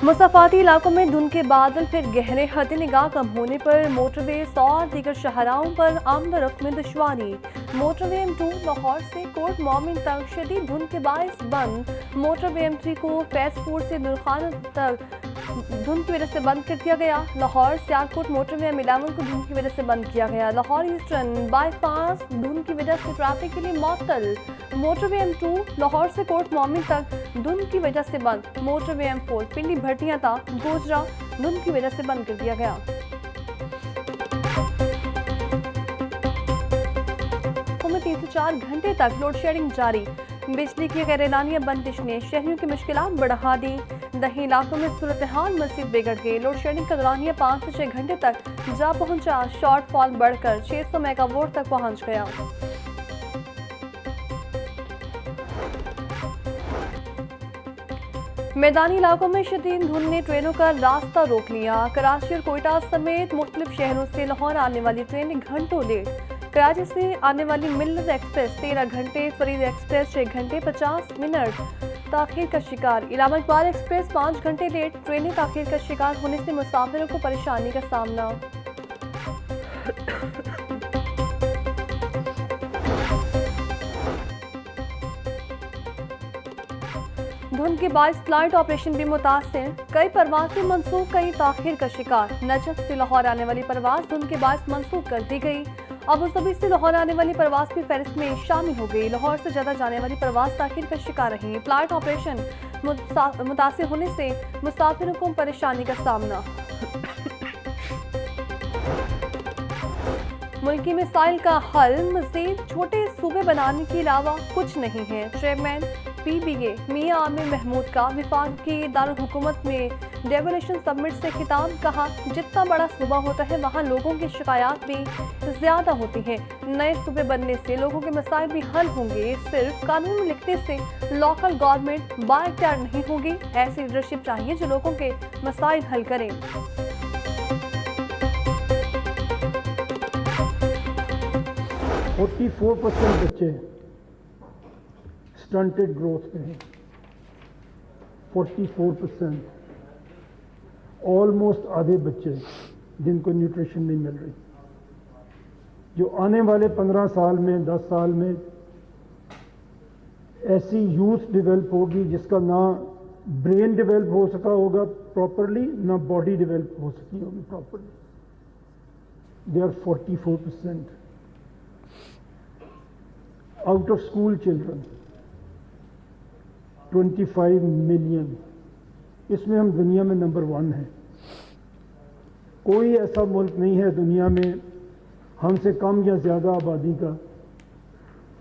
मुसाफाती इलाकों में धुंध के बादल फिर गहरे, हद निगाह कम होने पर मोटरवे और दीगर शाहराहों पर आमदरफ्त में दुश्वारी। मोटरवे M2 लाहौर से कोट मोमिन तक शदीद धुंध के बायस बंद। मोटरवे M3 को फेज 4 से दुरखाना तक धुंध की वजह से बंद कर दिया गया। लाहौर सियालकोट मोटरवे M11 को धुंध की वजह से बंद किया गया। लाहौर ईस्टर्न बाईपास धुंध की वजह से ट्रैफिक के लिए मअतल। मोटरवे M2 लाहौर से कोट मोमिन तक धुंध की वजह से बंद। मोटरवे M4 पिंडी भटियां तक गोजरा धुंध की वजह से बंद कर दिया गया। में 3 से 4 घंटे तक लोड शेडिंग जारी। बिजली की गैर-एलानिया बंदिश ने शहरियों की मुश्किलात बढ़ा दी। दही इलाकों में सूरत हाल मज़ीद बिगड़ गई। लोड शेडिंग का दौरानिया 5 से 6 घंटे तक जा पहुंचा। शॉर्टफॉल बढ़कर 600 मेगावाट तक पहुंच गया। मैदानी इलाकों में शदीद धुंध ने ट्रेनों का रास्ता रोक लिया। कराची और कोयटा समेत मुख्तलिफ शहरों से लाहौर आने वाली ट्रेनें घंटों लेट। कराची से आने वाली मिल्लत एक्सप्रेस 13 घंटे, फरीद एक्सप्रेस 6 घंटे 50 मिनट ताखीर का शिकार। इलामा इकबाल एक्सप्रेस 5 घंटे लेट। ट्रेनें ताखीर का शिकार होने से मुसाफिरों को परेशानी का सामना। धुंध के बायस फ्लाइट ऑपरेशन भी मुतासिर। कई परवाजें मनसूख, कई ताखीर का शिकार। नजफ से लाहौर आने वाली परवाज धुंध के बायस मनसूख कर दी गई। अबूधाबी से लाहौर आने वाली परवाज भी फहरिस्त में शामिल हो गई। लाहौर से जद्दा जाने वाली परवाज ताखीर का शिकार रही। फ्लाइट ऑपरेशन मुतासिर होने से मुसाफिरों को परेशानी का सामना। मुल्की मिसाइल का हल मजीद छोटे सूबे बनाने के अलावा कुछ नहीं है। चेयरमैन PBA मियां आमिर महमूद का विफाक की दारुल-हुकूमत में डेवोल्यूशन समिट से खिताब। कहा, जितना बड़ा सूबा होता है वहाँ लोगों की शिकायत भी ज्यादा होती हैं। नए सूबे बनने से लोगों के मसाइल भी हल होंगे। सिर्फ कानून लिखने से लोकल गवर्नमेंट बाइख्तियार नहीं होगी। ऐसी लीडरशिप चाहिए जो लोगों के मसाइल हल करें। 44% बच्चे स्टंटेड ग्रोथ पे हैं। 44%, ऑलमोस्ट आधे बच्चे जिनको न्यूट्रिशन नहीं मिल रही। जो आने वाले 15 साल में, 10 साल में ऐसी यूथ डेवलप होगी जिसका ना ब्रेन डेवलप हो सका होगा प्रॉपरली, ना बॉडी डेवलप हो सकी होगी properly. They are 44%। Out of school children 25 million. इसमें हम दुनिया में नंबर 1 हैं। कोई ऐसा मुल्क नहीं है दुनिया में हमसे कम या ज्यादा आबादी का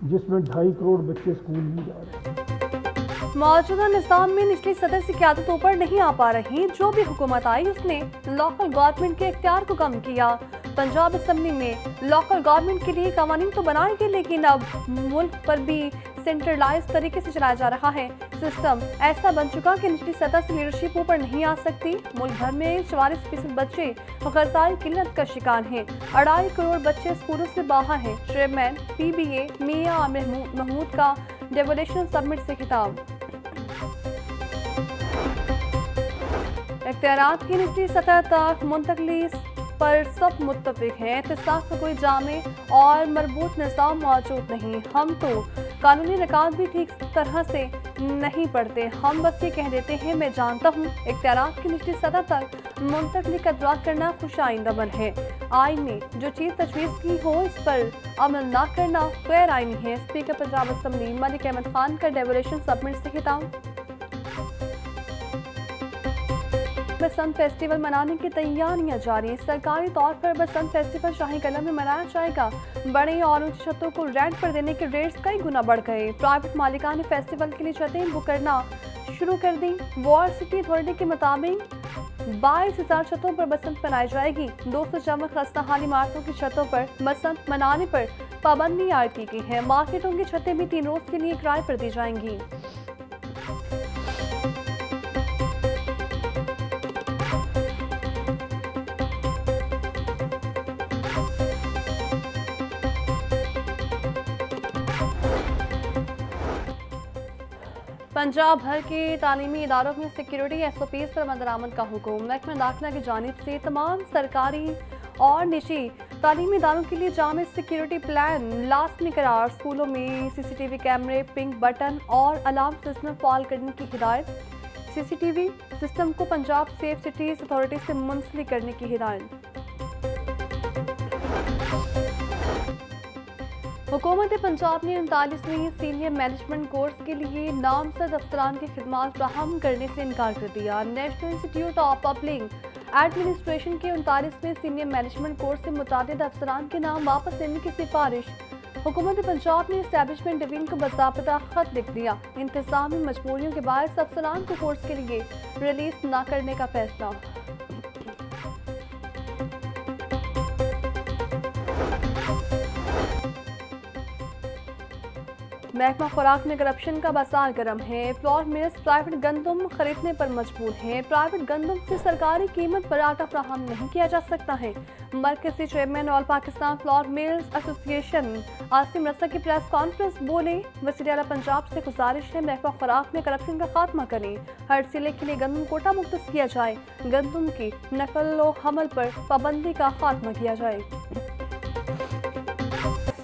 जिसमें 2.5 करोड़ बच्चे स्कूल नहीं जा रहे। मौजूदा निज़ाम में निचली सतह से क़यादत ऊपर नहीं आ पा रही। जो भी हुकूमत आई उसने लोकल गवर्नमेंट के इख्तियार को कम किया। पंजाब असम्बली में लोकल गवर्नमेंट के लिए कवानीन तो बनाए गए, लेकिन अब मुल्क पर भी सेंट्रलाइज तरीके से चलाया जा रहा है। सिस्टम ऐसा बन चुका कि निचली सतह से लीडरशिप ऊपर नहीं आ सकती। मुल्क भर में 44% बच्चे ग़िज़ाई किल्लत का शिकार हैं। 2.5 करोड़ बच्चे स्कूलों से बाहर हैं। चेयरमैन PBA मियां आमिर महमूद का डेवोल्यूशन समिट से खिताब। इख्तियारात की निचली सतह तक मुंतकली पर सब मुत्तफिक हैं। इत्तेफाक का कोई जामे और मरबूत निज़ाम मौजूद नहीं। हम तो कानूनी निकात भी ठीक तरह से नहीं पढ़ते। हम बस ये कह देते हैं, मैं जानता हूँ। इख्तियारात की निचली सतह तक मुंतकली का दौरा करना खुशाइंद अमल है। आइन में जो चीज़ तजवीज़ की हो इस पर अमल न करना गैर आइनी है। स्पीकर पंजाब असम्बली मलिक अहमद खान का डेवोल्यूशन समिट से खिताब। बसंत फेस्टिवल मनाने की तैयारियां जारी। सरकारी तौर पर बसंत फेस्टिवल शाही कलम में मनाया जाएगा। बड़ी और ऊंची छतों को रेंट पर देने के रेट्स कई गुना बढ़ गए। प्राइवेट मालिकान ने फेस्टिवल के लिए छतें बुक करना शुरू कर दी। वॉर सिटी अथॉरिटी के मुताबिक 22,000 छतों पर बसंत मनाई जाएगी। 200 जमा खस्ताहाल इमारतों की छतों पर बसंत मनाने पर पाबंदी आयद की गई है। मार्केटों की छतें भी 3 रोज के लिए किराए पर दी जाएंगी। पंजाब भर के तालीमी इदारों में सिक्योरिटी SOPs पर अमल का हुक्म। महकमा दाखिला की जानिब से तमाम सरकारी और निजी तालीमी इदारों के लिए जामे सिक्योरिटी प्लान लाजमी करार। स्कूलों में CCTV कैमरे, पिंक बटन और अलार्म सिस्टम फाल करने की हिदायत। CCTV सिस्टम को पंजाब सेफ सिटीज अथॉरिटी से मुंसलिक करने की हिदायत। हुकूमत पंजाब ने 39वीं सीनियर मैनेजमेंट कोर्स के लिए नामजद अफसरान की खिदमात फराहम करने से इनकार कर दिया। National institute of public administration के 39वें सीनियर मैनेजमेंट कोर्स से मुतादिद अफसरान के नाम वापस लेने की सिफारिश। हुकूमत पंजाब ने एस्टैब्लिशमेंट डिवीजन को बाज़ाब्ता खत लिख दिया। इंतज़ामी मजबूरियों के बायस अफसरान को कोर्स के लिए रिलीज न करने का फैसला। महकमा खुराक में करप्शन का बाजार गर्म है। फ्लोर मिल्स प्राइवेट गंदम खरीदने पर मजबूर हैं। प्राइवेट गंदम से सरकारी कीमत पर आटा फराहम नहीं किया जा सकता है। मरकजी chairman all Pakistan flour mills association Asim Raza की प्रेस कॉन्फ्रेंस बोले, वज़ीर आला पंजाब से गुजारिश है महकमा खुराक में करप्शन का खात्मा करें। हर जिले के लिए गंदम कोटा मुख्तस किया जाए। गंदम की नकल व हमल पर पाबंदी का खात्मा किया जाए।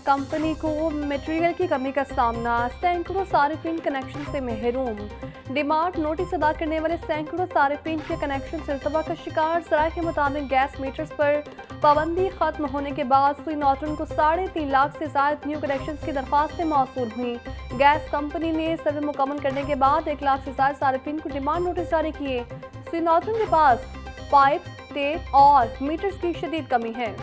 कंपनी को मटेरियल की कमी का सामना, सैकड़ों सारिफिन कनेक्शन से महरूम। डिमांड नोटिस अदा करने वाले सैकड़ों सारिफिन के कनेक्शन सिलसिला का शिकार। सराय के मुताबिक गैस मीटर्स पर पाबंदी खत्म होने के बाद सुई नॉर्टन को 3.5 लाख से ज्यादा न्यू कनेक्शन की दरख्वास्तें मौसूल हुई। गैस कंपनी ने सर्वे मुकम्मल करने के बाद 1 लाख से ज्यादा सारिफिन को डिमांड नोटिस जारी किए। सुई नॉर्टन के पास पाइप, टेप और मीटर्स की शदीद कमी है।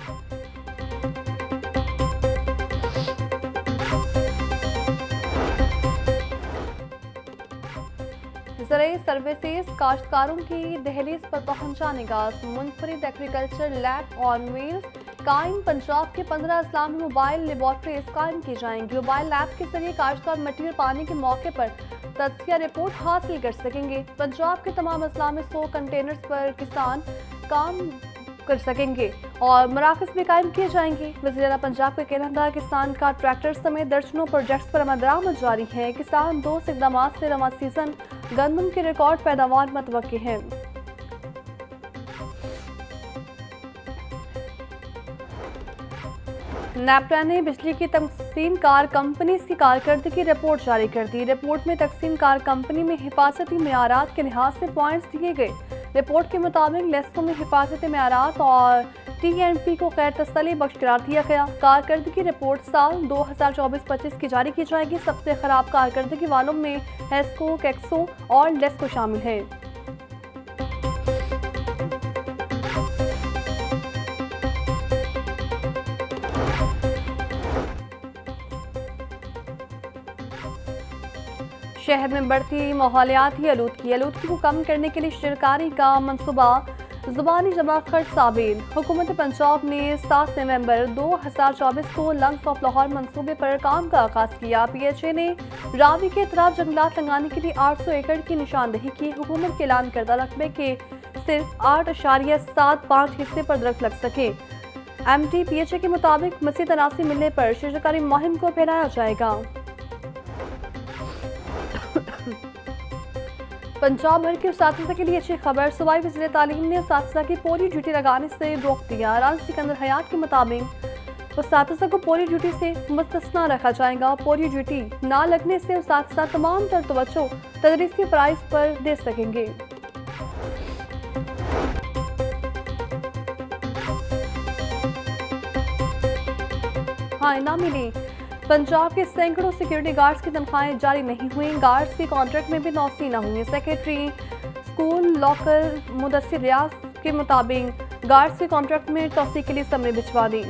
ज़राई सर्विसेज काश्तकारों की दहलीज पर पहुंच जाने का मुनफरिद एग्रीकल्चर लैब ऑन व्हील्स कायम। पंजाब के 15 इस्लामी मोबाइल लेबॉर्ट्रीज कायम की जाएंगी। मोबाइल लैब के जरिए काश्तकार मटीरियल पाने के मौके पर तज़किया रिपोर्ट हासिल कर सकेंगे। पंजाब के तमाम इस्लामी 100 कंटेनर्स पर किसान काम कर सकेंगे और मराकज़ भी कायम किए जाएंगे। वज़ीर आला पंजाब का कहना था किसान का ट्रैक्टर समेत दर्जनों प्रोजेक्ट्स पर अमल दरामद जारी है। किसान 2 इक़दाम से रवा सीजन गंदम की रिकॉर्ड पैदावार मुतवक्की है। नेपरा ने बिजली की तकसीम कार कंपनी की कारकर्दगी रिपोर्ट जारी कर दी। रिपोर्ट में तकसीम कार कंपनी में हिफाजती मेयारात के लिहाज से पॉइंट्स दिए गए। रिपोर्ट के मुताबिक लेस्को में हिफाजती मेयारात और TNP को गैर तसल्ली बख्श करार दिया गया। कारकर्दगी रिपोर्ट साल 2024-25 की जारी की जाएगी। सबसे खराब कारकर्दगी वालों में हेस्को, कैक्सो और लेस्को शामिल है। शहर में बढ़ती माहौलियाती आलूदगी को कम करने के लिए सरकारी का मंसूबा ज़ुबानी जमा खर्च साबित। हुकूमत पंजाब ने 7 नवंबर 2024 को लंग्स ऑफ लाहौर मंसूबे पर काम का आगाज किया। PHA ने रावी के इतराफ जंगलात लगाने के लिए 800 एकड़ की निशानदेही की। हुकूमत के ऐलान करदा रकबे के सिर्फ 8.75 हिस्से पर दरख्त लग सके। MT PHA के मुताबिक मज़ीद अनासी मिलने पर सरकारी मुहिम को फैलाया जाएगा। पंजाब भर के उस्तादिज़ा के लिए अच्छी खबर। सूबाई वज़ीर तालीम ने उस्तादिज़ा की पोलियो ड्यूटी लगाने से रोक दिया। राजा सिकंदर हयात के मुताबिक उस्तादिज़ा को पोलियो ड्यूटी से मुस्तस्ना रखा जाएगा। पोलियो ड्यूटी ना लगने से उस्तादिज़ा तमाम तर तवज्जो तदरीसी फ़राइज़ पर दे सकेंगे। हाँ, ना मिली। पंजाब के सैकड़ों सिक्योरिटी गार्ड्स की तनख्वाहें जारी नहीं हुई। गार्ड्स की कॉन्ट्रैक्ट में भी तौसीह न हुई। सेक्रेटरी स्कूल लॉकर मुदस्सिर रियाज के मुताबिक गार्ड्स के कॉन्ट्रैक्ट में तौसीह के लिए समरी भिजवा दी।